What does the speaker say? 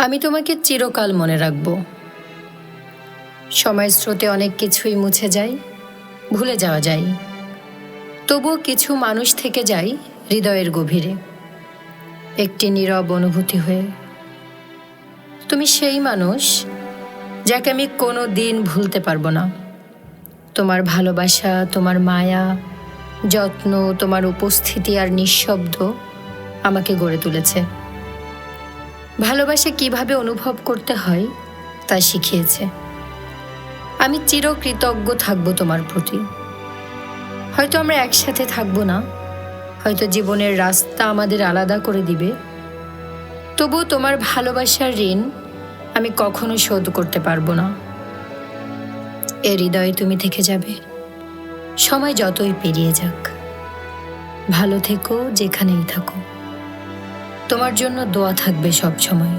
আমি তোমাকে চিরকাল মনে রাখব। সময়ের স্রোতে অনেক কিছুই মুছে যায়, ভুলে যাওয়া যায়, তবুও কিছু মানুষ থেকে যায় হৃদয়ের গভীরে, একটি নীরব অনুভূতি হয়ে। তুমি সেই মানুষ যাকে আমি কোনো দিন ভুলতে পারবো না। তোমার ভালোবাসা, তোমার মায়া, যত্ন, তোমার উপস্থিতি আর নিঃশব্দ আমাকে গড়ে তুলেছে। ভালোবাসা কিভাবে অনুভব করতে হয় তা শিখিয়েছে। আমি চিরকৃতজ্ঞ থাকব তোমার প্রতি। হয়তো আমরা একসাথে থাকবো না, হয়তো জীবনের রাস্তা আমাদের আলাদা করে দিবে, তবুও তোমার ভালোবাসার ঋণ আমি কখনো শোধ করতে পারবো না। এ হৃদয়ে তুমি থেকে যাবে, সময় যতই পেরিয়ে যাক। ভালো থেকো যেখানেই থাকো, তোমার জন্য দোয়া থাকবে সব সময়।